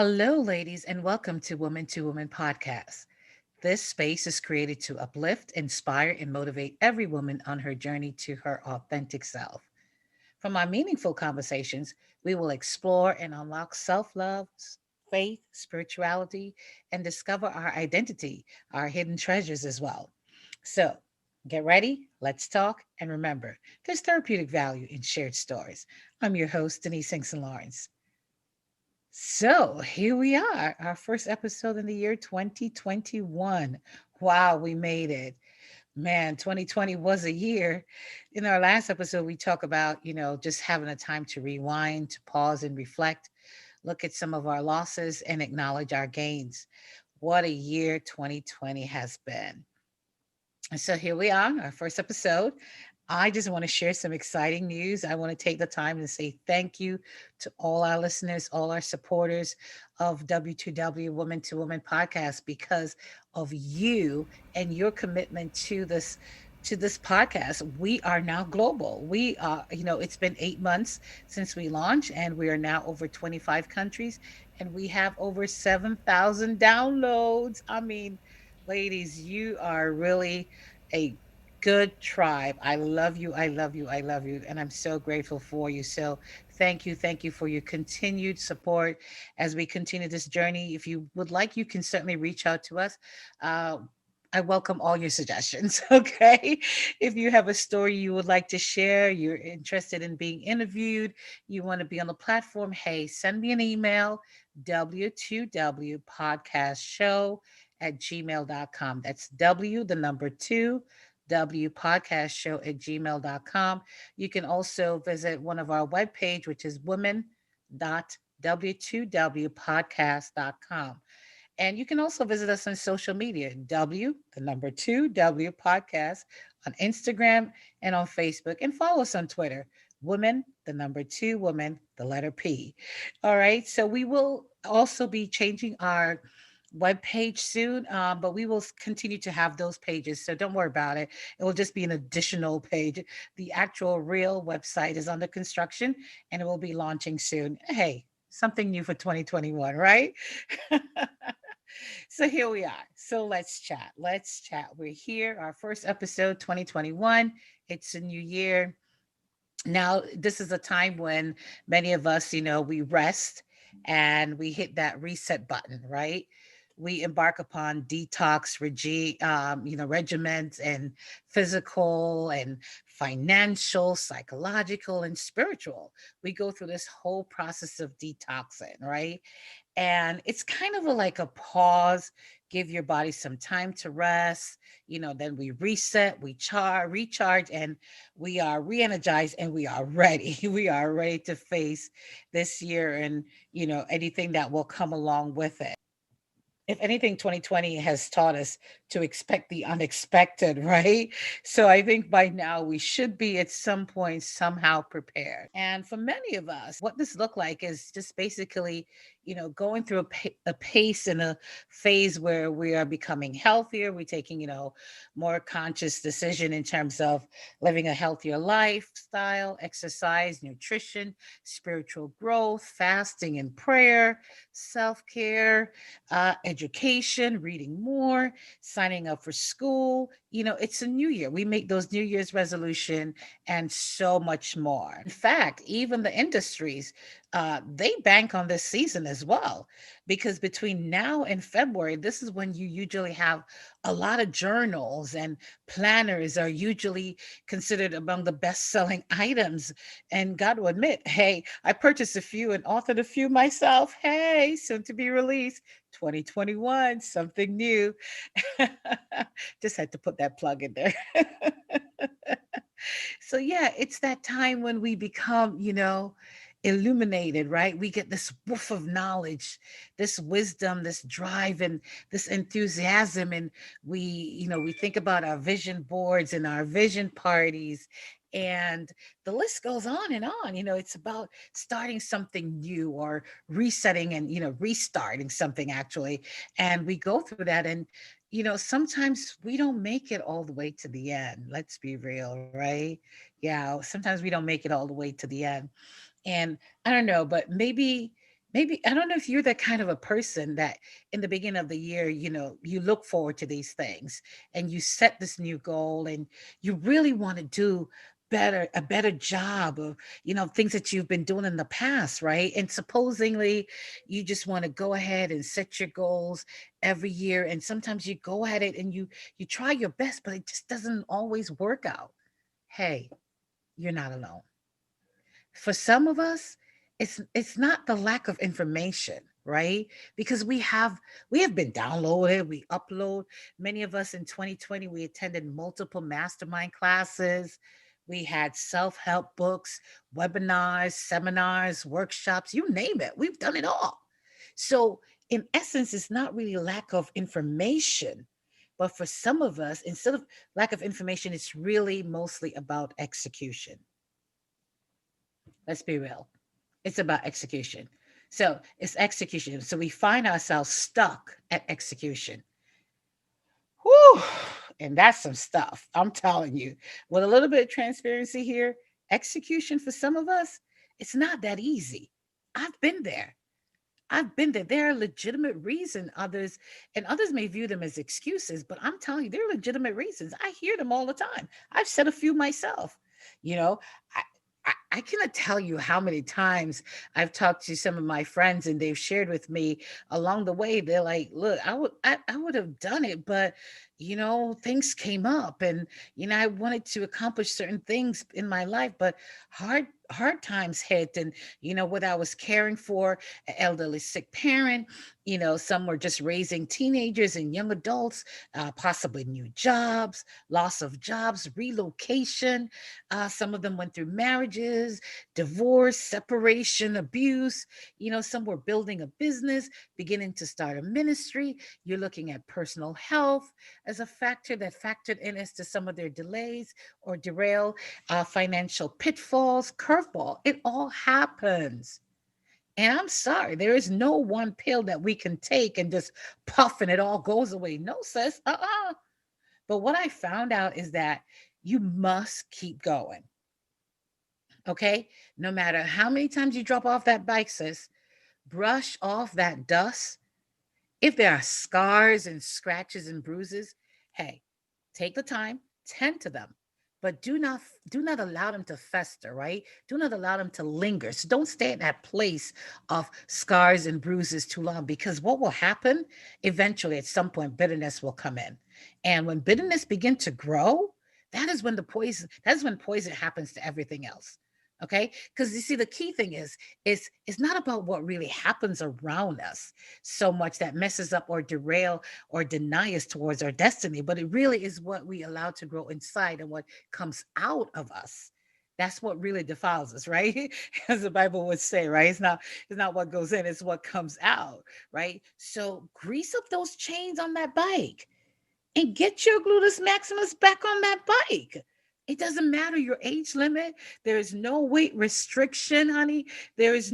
Hello, ladies, and welcome to Woman podcast. This space is created to uplift, inspire, and motivate every woman on her journey to her authentic self. From our meaningful conversations, we will explore and unlock self love, faith, spirituality, and discover our identity, our hidden treasures as well. So, get ready, let's talk, and remember, there's therapeutic value in shared stories. I'm your host, Denise Hinkson Lawrence. So here we are, our first episode in the year 2021. Wow, we made it. Man, 2020 was a year. In our last episode, we talk about, just having a time to rewind, to pause and reflect, look at some of our losses and acknowledge our gains. What a year 2020 has been. And so here we are, our first episode. I just want to share some exciting news. I want to take the time to say thank you to all our listeners, all our supporters of W2W Woman to Woman podcast because of you and your commitment to this podcast. We are now global. We are, it's been 8 months since we launched, and we are now over 25 countries, and we have over 7,000 downloads. I mean, ladies, you are really a good tribe. I love you. I love you. I love you. And I'm so grateful for you. So thank you. Thank you for your continued support as we continue this journey. If you would like, you can certainly reach out to us. Uh, I welcome all your suggestions. Okay. If you have a story you would like to share, you're interested in being interviewed, you want to be on the platform, hey, send me an email, W2W podcast show at gmail.com. That's W, the number two, W podcast show at gmail.com. You can also visit one of our webpage, which is women.w2wpodcast.com. And you can also visit us on social media, W, the number two, W podcast on Instagram and on Facebook, and follow us on Twitter, Women, the number two, Women, the letter P. All right. So we will also be changing our web page soon, but we will continue to have those pages. So don't worry about it. It will just be an additional page. The actual real website is under construction and it will be launching soon. Hey, something new for 2021, right? So here we are. So let's chat. Let's chat. We're here, our first episode 2021. It's a new year. Now, this is a time when many of us, we rest and we hit that reset button, right? We embark upon detox regimens and physical and financial, psychological, and spiritual. We go through this whole process of detoxing, right? And it's kind of like a pause, give your body some time to rest. Then we reset, we recharge, and we are re-energized and we are ready. We are ready to face this year and anything that will come along with it. If anything, 2020 has taught us to expect the unexpected, right? So I think by now we should be at some point somehow prepared. And for many of us, what this looked like is just basically, going through a pace and a phase where we are becoming healthier. We're taking, more conscious decision in terms of living a healthier lifestyle, exercise, nutrition, spiritual growth, fasting and prayer, self care, education, reading more, signing up for school. It's a new year. We make those New Year's resolution and so much more. In fact, even the industries, they bank on this season as well, because between now and February, this is when you usually have a lot of journals and planners are usually considered among the best selling items. And got to admit, hey, I purchased a few and authored a few myself. Hey, soon to be released 2021, something new. Just had to put that plug in there. So, yeah, it's that time when we become, illuminated, right? We get this woof of knowledge, this wisdom, this drive, and this enthusiasm. And we think about our vision boards and our vision parties. And the list goes on and on. It's about starting something new or resetting and, restarting something actually. And we go through that. And, sometimes we don't make it all the way to the end. Let's be real, right? Yeah, sometimes we don't make it all the way to the end. And I don't know, but maybe Maybe I don't know if you're that kind of a person that in the beginning of the year, you look forward to these things and you set this new goal and you really want to do a better job of, things that you've been doing in the past, right? And supposedly you just want to go ahead and set your goals every year. And sometimes you go at it and you try your best, but it just doesn't always work out. Hey, you're not alone. For some of us, it's not the lack of information, right? Because we have been downloaded, we upload. Many of us in 2020, we attended multiple mastermind classes. We had self-help books, webinars, seminars, workshops, you name it. We've done it all. So in essence, it's not really lack of information. But for some of us, instead of lack of information, it's really mostly about execution. Let's be real. It's about execution. So it's execution. So we find ourselves stuck at execution. Whew. And that's some stuff. I'm telling you. With a little bit of transparency here, execution for some of us, it's not that easy. I've been there. I've been there. There are legitimate reasons and others may view them as excuses, but I'm telling you, there are legitimate reasons. I hear them all the time. I've said a few myself. You know, I, I cannot tell you how many times I've talked to some of my friends and they've shared with me along the way. They're like, look, I would have done it, but things came up and I wanted to accomplish certain things in my life, but hard times hit. And whether I was caring for an elderly sick parent, some were just raising teenagers and young adults, possibly new jobs, loss of jobs, relocation. Some of them went through marriages, divorce, separation, abuse. Some were building a business, beginning to start a ministry. You're looking at personal health as a factor that factored in as to some of their delays or derail, financial pitfalls, curveball. It all happens. And I'm sorry, there is no one pill that we can take and just puff and it all goes away. No, sis. But what I found out is that you must keep going. Okay. No matter how many times you drop off that bike, sis, brush off that dust. If there are scars and scratches and bruises, hey, take the time, tend to them, but do not allow them to fester, right? Do not allow them to linger. So don't stay in that place of scars and bruises too long because what will happen eventually at some point bitterness will come in. And when bitterness begin to grow, that is when poison happens to everything else. Okay? Because you see, the key thing is it's not about what really happens around us so much that messes up or derail or deny us towards our destiny, but it really is what we allow to grow inside and what comes out of us. That's what really defiles us, right? As the Bible would say, right? It's not what goes in, it's what comes out, right? So grease up those chains on that bike and get your gluteus maximus back on that bike. It doesn't matter your age limit. There is no weight restriction, honey. There is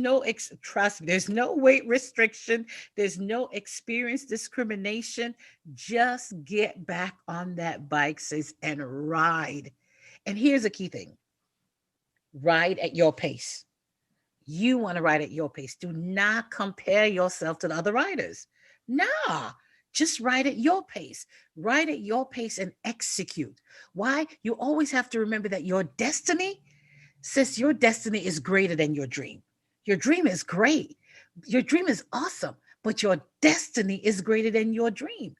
trust me, there's no weight restriction. There's no experience discrimination. Just get back on that bike, sis, and ride. And here's a key thing: ride at your pace. You want to ride at your pace. Do not compare yourself to the other riders. Nah, just ride at your pace. Ride at your pace and execute. Why? You always have to remember that your destiny, sis, your destiny is greater than your dream. Your dream is great. Your dream is awesome, but your destiny is greater than your dream.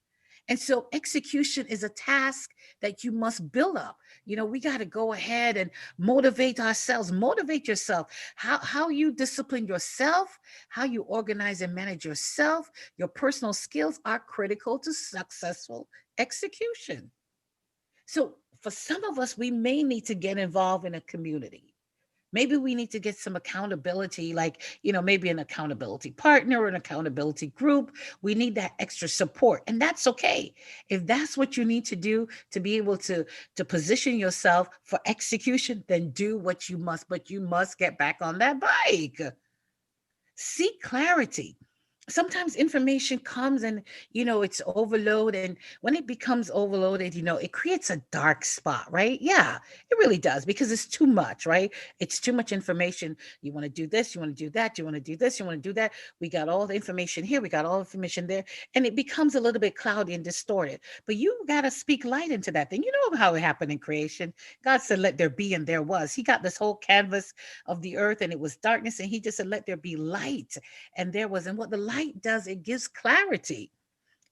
And so execution is a task that you must build up. We got to go ahead and motivate ourselves. Motivate yourself. How you discipline yourself, how you organize and manage yourself, your personal skills are critical to successful execution. So for some of us, we may need to get involved in a community. Maybe we need to get some accountability, like, maybe an accountability partner or an accountability group. We need that extra support. And that's okay. If that's what you need to do to be able to position yourself for execution, then do what you must, but you must get back on that bike. Seek clarity. sometimes information comes and it's overload, and when it becomes overloaded, it creates a dark spot, right? Yeah, it really does, because it's too much, right? It's too much information. You want to do this, you want to do that, you want to do this, you want to do that. We got all the information here, we got all the information there, and it becomes a little bit cloudy and distorted. But you got to speak light into that thing. You know how it happened in creation. God said let there be, and there was. He got this whole canvas of the earth, and it was darkness, and he just said let there be light, and there was. And what the light does, it gives clarity.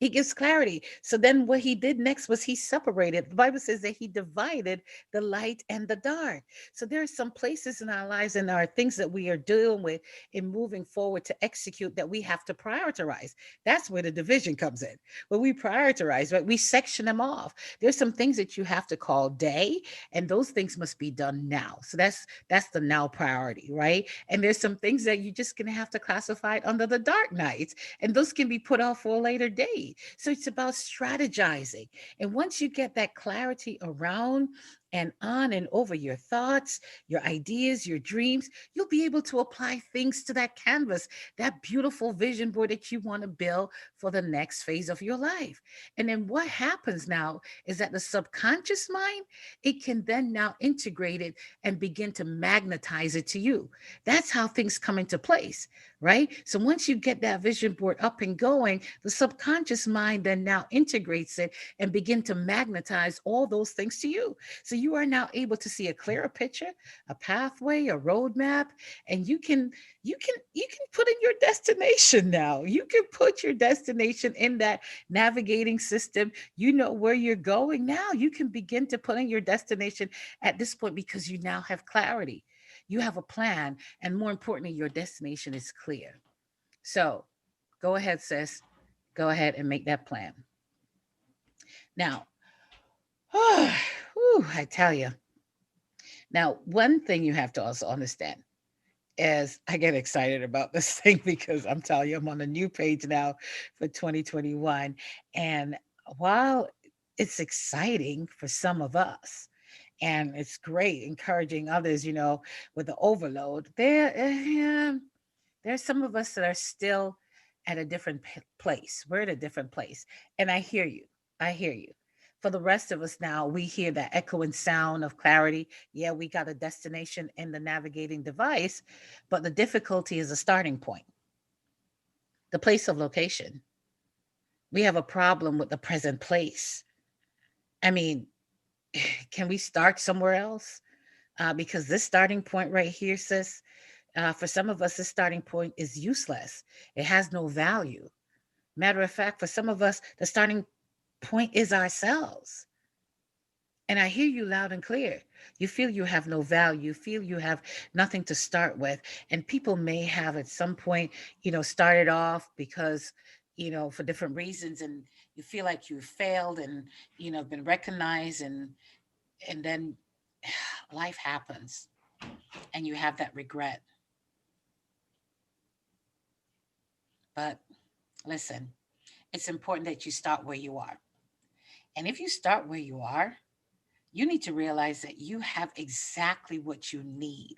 He gives clarity. So then what he did next was he separated. The Bible says that he divided the light and the dark. So there are some places in our lives and our things that we are dealing with in moving forward to execute that we have to prioritize. That's where the division comes in. When we prioritize, right? We section them off. There's some things that you have to call day, and those things must be done now. So that's the now priority, right? And there's some things that you're just gonna have to classify under the dark nights, and those can be put off for a later date. So it's about strategizing. And once you get that clarity around and on and over your thoughts, your ideas, your dreams, you'll be able to apply things to that canvas, that beautiful vision board that you want to build for the next phase of your life. And then what happens now is that the subconscious mind, it can then now integrate it and begin to magnetize it to you. That's how things come into place, right? So once you get that vision board up and going, the subconscious mind then now integrates it and begin to magnetize all those things to you. So you are now able to see a clearer picture, a pathway, a roadmap, and you can put in your destination now. You can put your destination in that navigating system. You know where you're going now. You can begin to put in your destination at this point because you now have clarity. You have a plan, and more importantly, your destination is clear. So go ahead, sis. Go ahead and make that plan. Now, I tell you. Now, one thing you have to also understand is I get excited about this thing because I'm telling you, I'm on a new page now for 2021. And while it's exciting for some of us, and it's great encouraging others, with the overload, there's some of us that are still at a different place. We're at a different place. And I hear you. I hear you. For the rest of us now, we hear that echoing sound of clarity. Yeah, we got a destination in the navigating device, but the difficulty is a starting point, the place of location. We have a problem with the present place. I mean, can we start somewhere else? Because this starting point right here, sis, for some of us, this starting point is useless. It has no value. Matter of fact, for some of us, the starting point is ourselves. And I hear you loud and clear. You feel you have no value. You feel you have nothing to start with. And people may have at some point, started off because, for different reasons, and you feel like you failed and, been recognized, and then life happens and you have that regret. But listen, it's important that you start where you are. And if you start where you are, you need to realize that you have exactly what you need.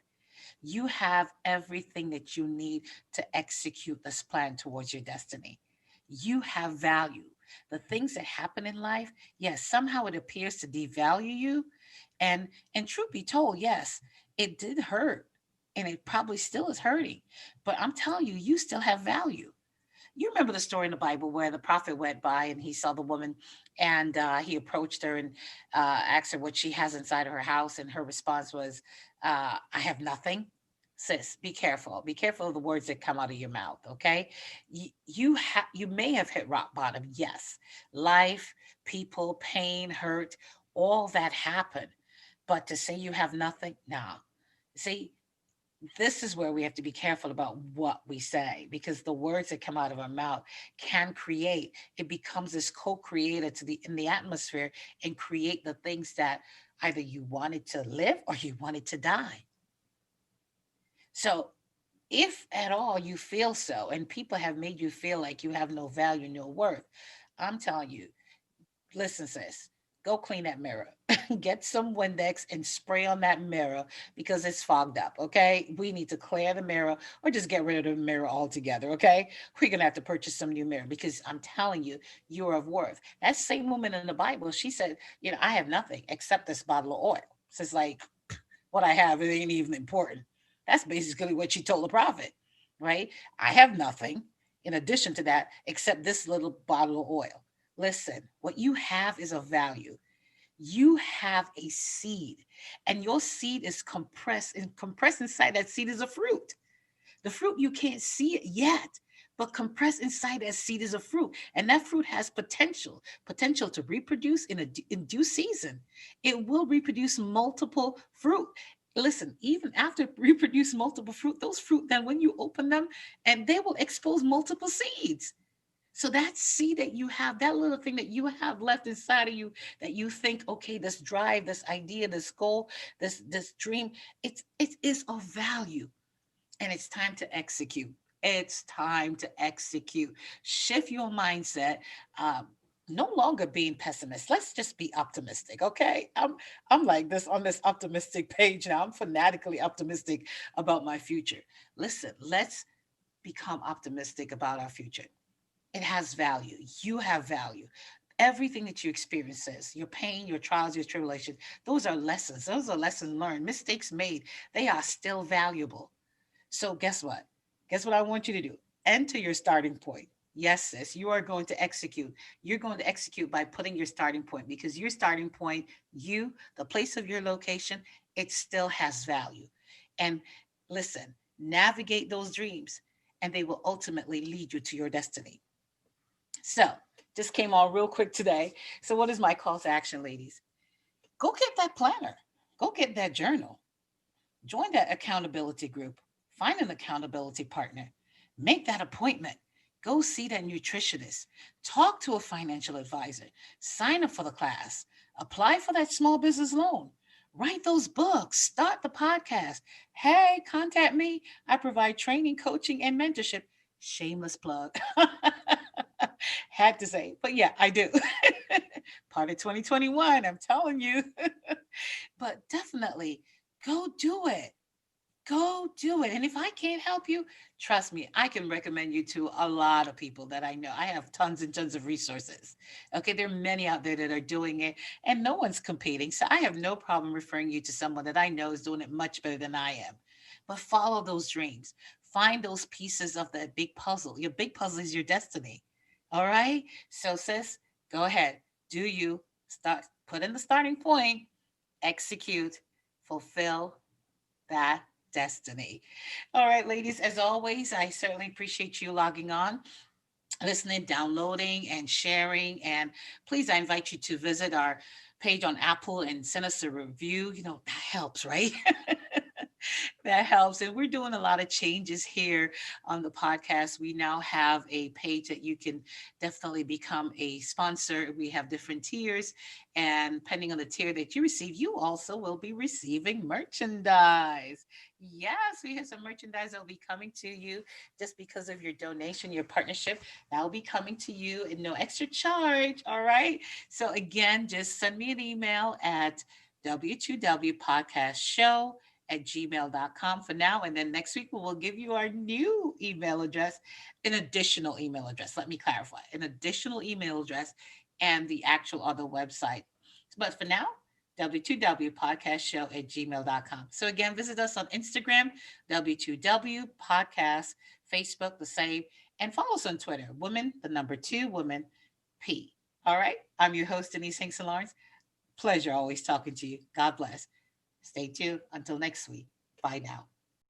You have everything that you need to execute this plan towards your destiny. You have value. The things that happen in life, yes, somehow it appears to devalue you. And truth be told, yes, it did hurt. And it probably still is hurting. But I'm telling you, you still have value. You remember the story in the Bible where the prophet went by and he saw the woman, and he approached her and asked her what she has inside of her house. And her response was, I have nothing. Sis, be careful. Be careful of the words that come out of your mouth, okay? You may have hit rock bottom, yes. Life, people, pain, hurt, all that happened. But to say you have nothing, no. See, this is where we have to be careful about what we say, because the words that come out of our mouth can create, it becomes this co-creator to the in the atmosphere and create the things that either you wanted to live or you wanted to die. So if at all you feel so and people have made you feel like you have no value, no worth, I'm telling you, listen, sis, Go clean that mirror. Get some Windex and spray on that mirror because it's fogged up. Okay. We need to clear the mirror or just get rid of the mirror altogether. Okay. We're going to have to purchase some new mirror because I'm telling you, you're of worth. That same woman in the Bible, she said, I have nothing except this bottle of oil. So it's like, what I have, it ain't even important. That's basically what she told the prophet, right? I have nothing in addition to that except this little bottle of oil. Listen, what you have is of value. You have a seed, and your seed is compressed, and compressed inside that seed is a fruit. The fruit, you can't see it yet, but compressed inside that seed is a fruit. And that fruit has potential to reproduce in due season. It will reproduce multiple fruit. Listen, even after reproduce multiple fruit, those fruit, then when you open them, and they will expose multiple seeds. So that seed that you have, that little thing that you have left inside of you, that you think, okay, this drive, this idea, this goal, this dream, it is of value, and it's time to execute. It's time to execute. Shift your mindset. Um, no longer being pessimist. Let's just be optimistic, okay? I'm like this on this optimistic page now. I'm fanatically optimistic about my future. Listen, let's become optimistic about our future. It has value. You have value. Everything that you experiences, your pain, your trials, your tribulations, those are lessons. Those are lessons learned. Mistakes made, they are still valuable. So guess what? Guess what I want you to do? Enter your starting point. Yes, sis, you are going to execute. You're going to execute by putting your starting point, because your starting point, the place of your location, it still has value. And listen, navigate those dreams, and they will ultimately lead you to your destiny. So, just came on real quick today. So, what is my call to action, ladies? Go get that planner, go get that journal, join that accountability group, find an accountability partner, make that appointment, go see that nutritionist, talk to a financial advisor, sign up for the class, apply for that small business loan, write those books, start the podcast. Hey, contact me. I provide training, coaching, and mentorship. Shameless plug. Had to say, but yeah, I do. Part of 2021, I'm telling you. But definitely go do it. Go do it. And if I can't help you, trust me, I can recommend you to a lot of people that I know. I have tons and tons of resources. Okay, there are many out there that are doing it, and no one's competing. So I have no problem referring you to someone that I know is doing it much better than I am. But follow those dreams. Find those pieces of that big puzzle. Your big puzzle is your destiny. All right? So sis, go ahead. Do you start put in the starting point, execute, fulfill that destiny. All right, ladies, as always, I certainly appreciate you logging on, listening, downloading, and sharing. And please, I invite you to visit our page on Apple and send us a review. That helps, right? That helps. And we're doing a lot of changes here on the podcast. We now have a page that you can definitely become a sponsor. We have different tiers, and depending on the tier that you receive, you also will be receiving merchandise. Yes, we have some merchandise that will be coming to you just because of your donation, your partnership. That will be coming to you at no extra charge. All right. So, again, just send me an email at w2wpodcastshow@gmail.com for now. And then next week, we will give you our new email address, an additional email address. Let me clarify, an additional email address and the actual other website. But for now, w2wpodcastshow@gmail.com. So again, visit us on Instagram, w2w podcast, Facebook, the same, and follow us on Twitter, woman, the number two, woman, P. All right. I'm your host, Denise Hinkson Lawrence. Pleasure always talking to you. God bless. Stay tuned until next week. Bye now.